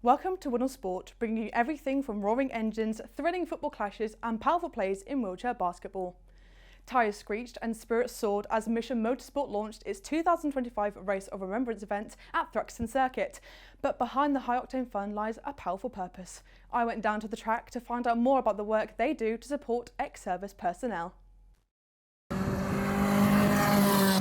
Welcome to WINOL Sport, bringing you everything from roaring engines, thrilling football clashes and powerful plays in wheelchair basketball. Tyres screeched and spirits soared as Mission Motorsport launched its 2025 Race of Remembrance event at Thruxton Circuit. But behind the high-octane fun lies a powerful purpose. I went down to the track to find out more about the work they do to support ex-service personnel.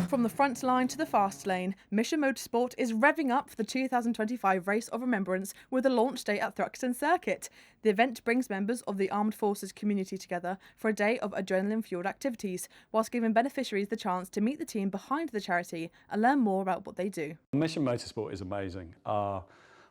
From the front line to the fast lane, Mission Motorsport is revving up for the 2025 Race of Remembrance with a launch day at Thruxton Circuit. The event brings members of the Armed Forces community together for a day of adrenaline-fueled activities, whilst giving beneficiaries the chance to meet the team behind the charity and learn more about what they do. Mission Motorsport is amazing. Our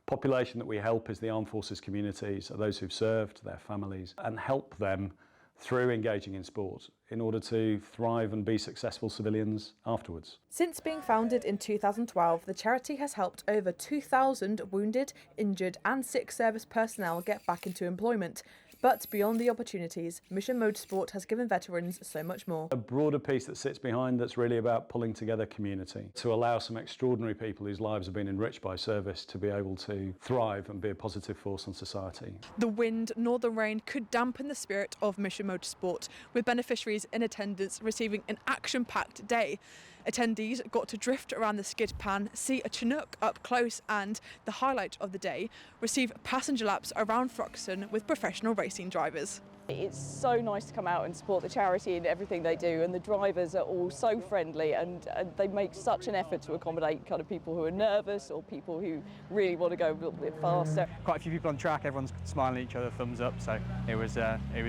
population that we help is the Armed Forces communities, so those who've served, their families, and help them through engaging in sport in order to thrive and be successful civilians afterwards. Since being founded in 2012, the charity has helped over 2,000 wounded, injured and sick service personnel get back into employment. But beyond the opportunities, Mission Motorsport has given veterans so much more. A broader piece that sits behind that's really about pulling together community to allow some extraordinary people whose lives have been enriched by service to be able to thrive and be a positive force on society. The wind nor the rain could dampen the spirit of Mission Motorsport, with beneficiaries in attendance receiving an action-packed day. Attendees got to drift around the skid pan, see a Chinook up close and, the highlight of the day, receive passenger laps around Thruxton with professional racing drivers. It's so nice to come out and support the charity and everything they do, and the drivers are all so friendly and they make such an effort to accommodate kind of people who are nervous or people who really want to go a little bit faster. Quite a few people on track, everyone's smiling at each other, thumbs up, so it was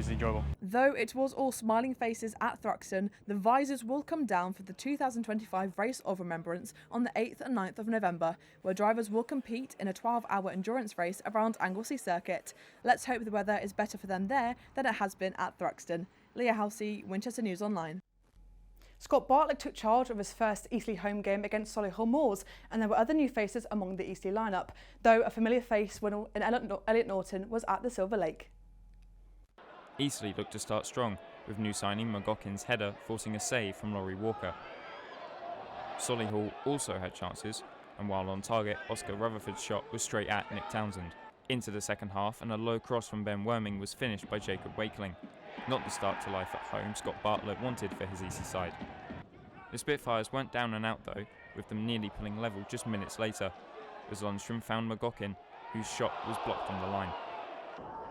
enjoyable. Though it was all smiling faces at Thruxton, the visors will come down for the 2025 Race of Remembrance on the 8th and 9th of November, where drivers will compete in a 12-hour endurance race around Anglesey Circuit. Let's hope the weather is better for them there than it has been at Thruxton. Leah Halsey, Winchester News Online. Scott Bartlett took charge of his first Eastleigh home game against Solihull Moors, and there were other new faces among the Eastleigh lineup, though a familiar face WINOL and Elliot Norton was at the Silver Lake. Eastleigh looked to start strong, with new signing McGockin's header forcing a save from Laurie Walker. Solihull also had chances, and while on target, Oscar Rutherford's shot was straight at Nick Townsend. Into the second half, and a low cross from Ben Worming was finished by Jacob Wakeling. Not the start to life at home Scott Bartlett wanted for his Eastleigh side. The Spitfires weren't down and out though, with them nearly pulling level just minutes later, as Lundstrom found McGockin, whose shot was blocked on the line.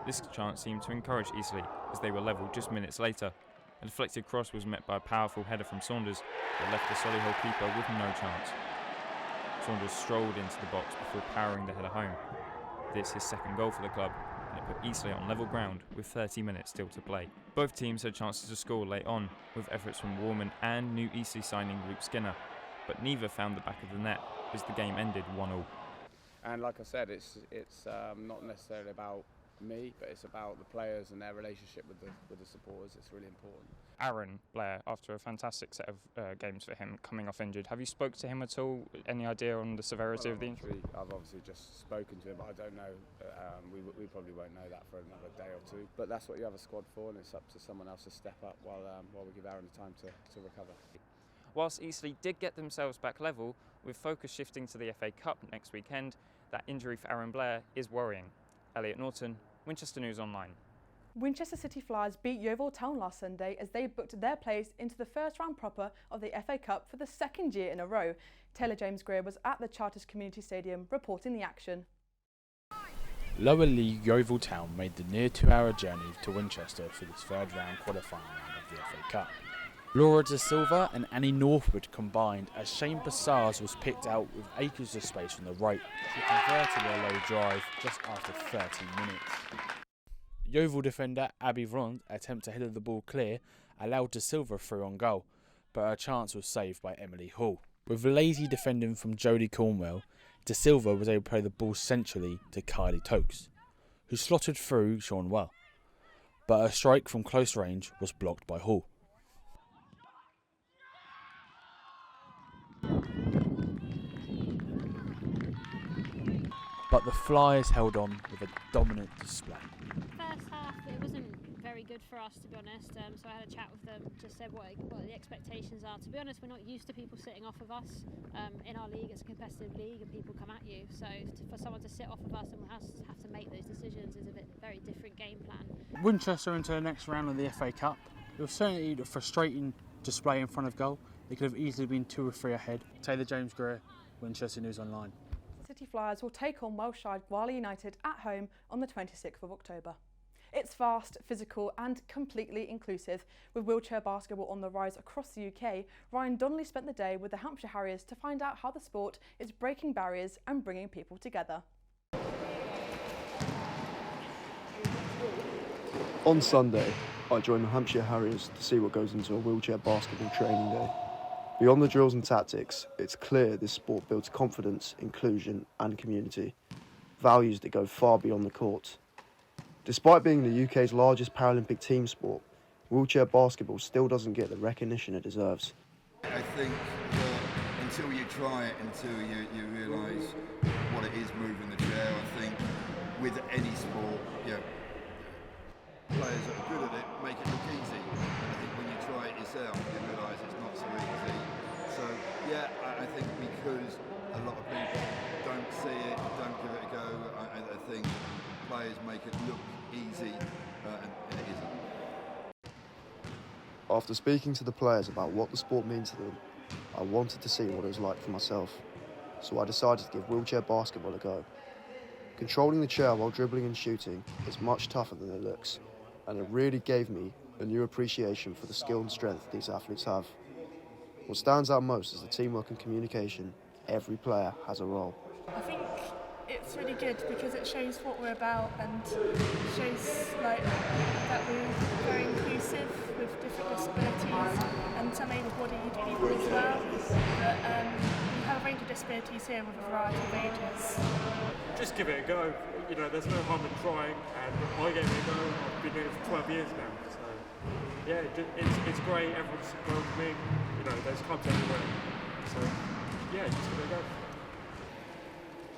This chance seemed to encourage Eastleigh, as they were level just minutes later. A deflected cross was met by a powerful header from Saunders, that left the Solihull keeper with no chance. Saunders strolled into the box before powering the header home. This his second goal for the club, and it put Eastleigh on level ground with 30 minutes still to play. Both teams had chances to score late on, with efforts from Warman and new Eastleigh signing Luke Skinner, but neither found the back of the net as the game ended 1-1. And like I said, it's not necessarily about me, but it's about the players and their relationship with the supporters. It's really important. Aaron Blair, after a fantastic set of games for him, coming off injured. Have you spoke to him at all? Any idea on the severity of the injury? I've obviously just spoken to him, but I don't know. We probably won't know that for another day or two. But that's what you have a squad for, and it's up to someone else to step up while we give Aaron the time to recover. Whilst Eastleigh did get themselves back level, with focus shifting to the FA Cup next weekend, that injury for Aaron Blair is worrying. Elliot Norton, Winchester News Online. Winchester City Flyers beat Yeovil Town last Sunday as they booked their place into the first round proper of the FA Cup for the second year in a row. Taylor James Greer was at the Charters Community Stadium reporting the action. Lower League Yeovil Town made the near 2-hour journey to Winchester for this third round qualifying round of the FA Cup. Laura De Silva and Annie Northwood combined as Shane Bassars was picked out with acres of space on the right. She converted a low drive just after 30 minutes. Yeovil defender Abby Vrond attempt to header the ball clear allowed De Silva through on goal, but her chance was saved by Emily Hall. With lazy defending from Jodie Cornwell, De Silva was able to play the ball centrally to Kylie Tokes, who slotted through Sean well, but a strike from close range was blocked by Hall. But the Flyers held on with a dominant display. First half, it wasn't very good. good for us, to be honest. So I had a chat with them, just said what the expectations are. To be honest, we're not used to people sitting off of us. In our league, it's a competitive league and people come at you. So for someone to sit off of us and have to make those decisions is a very different game plan. Winchester into the next round of the FA Cup. It was certainly a frustrating display in front of goal. They could have easily been 2 or 3 ahead. Taylor James Greer, Winchester News Online. City Flyers will take on Welsh side Gwali United at home on the 26th of October. It's fast, physical and completely inclusive. With wheelchair basketball on the rise across the UK, Ryan Donnelly spent the day with the Hampshire Harriers to find out how the sport is breaking barriers and bringing people together. On Sunday, I joined the Hampshire Harriers to see what goes into a wheelchair basketball training day. Beyond the drills and tactics, it's clear this sport builds confidence, inclusion and community, values that go far beyond the court. Despite being the UK's largest Paralympic team sport, wheelchair basketball still doesn't get the recognition it deserves. I think that until you try it, until you realise what it is moving the chair, I think with any sport, players that are good at it make it look easy. And I think when you try it yourself, you realise it's not so easy. So I think because a lot of people don't see it, don't give it a go, I think players make it look easy and it isn't. After speaking to the players about what the sport means to them, I wanted to see what it was like for myself, so I decided to give wheelchair basketball a go. Controlling the chair while dribbling and shooting is much tougher than it looks, and it really gave me a new appreciation for the skill and strength these athletes have. What stands out most is the teamwork and communication. Every player has a role. I think it's really good because it shows what we're about and shows that we're very inclusive with different disabilities and some able-bodied people as well. But we have a range of disabilities here with a variety of ages. Just give it a go. There's no harm in trying, and I gave it a go. I've been doing it for 12 years now, so yeah, it's great. Everyone's welcoming. There's clubs everywhere, so yeah, just give it a go.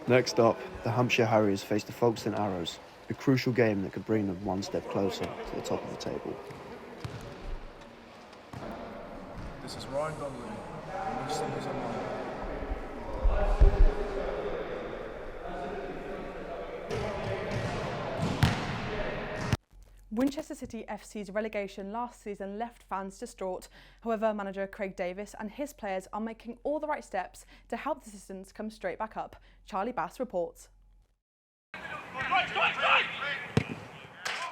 Next up, the Hampshire Harriers face the Folkestone Arrows, a crucial game that could bring them one step closer to the top of the table. This is Ryan Donnelly, Winchester News Online. Winchester City FC's relegation last season left fans distraught. However, manager Craig Davis and his players are making all the right steps to help the citizens come straight back up. Charlie Bass reports.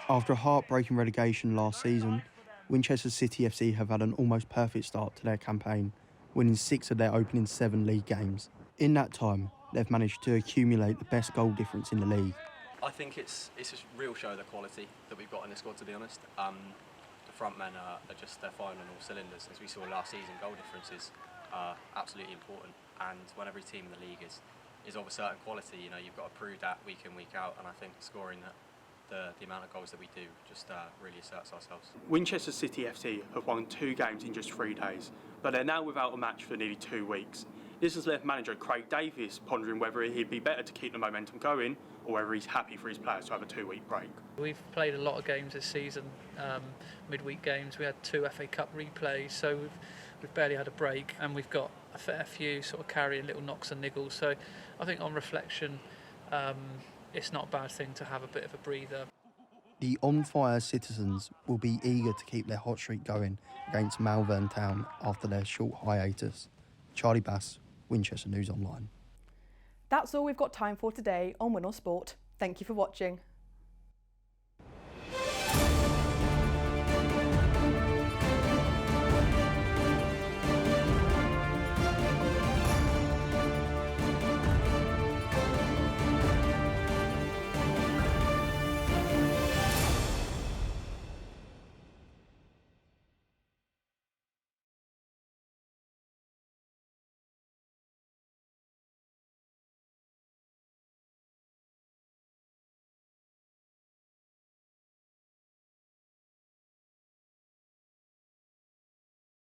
After a heartbreaking relegation last season, Winchester City FC have had an almost perfect start to their campaign, winning 6 of their opening 7 league games. In that time, they've managed to accumulate the best goal difference in the league. I think it's a real show of the quality that we've got in the squad, to be honest. The front men are just, they're firing on all cylinders. As we saw last season, goal differences are absolutely important, and when every team in the league is of a certain quality, you've got to prove that week in, week out, and I think scoring the amount of goals that we do just really asserts ourselves. Winchester City FC have won 2 games in just 3 days, but they're now without a match for nearly 2 weeks. This has left manager Craig Davis pondering whether he'd be better to keep the momentum going or whether he's happy for his players to have a 2-week break. We've played a lot of games this season, midweek games. We had 2 FA Cup replays, so we've barely had a break, and we've got a fair few sort of carrying little knocks and niggles. So I think on reflection, it's not a bad thing to have a bit of a breather. The on-fire citizens will be eager to keep their hot streak going against Malvern Town after their short hiatus. Charlie Bass, Winchester News Online. That's all we've got time for today on WINOL Sport. Thank you for watching.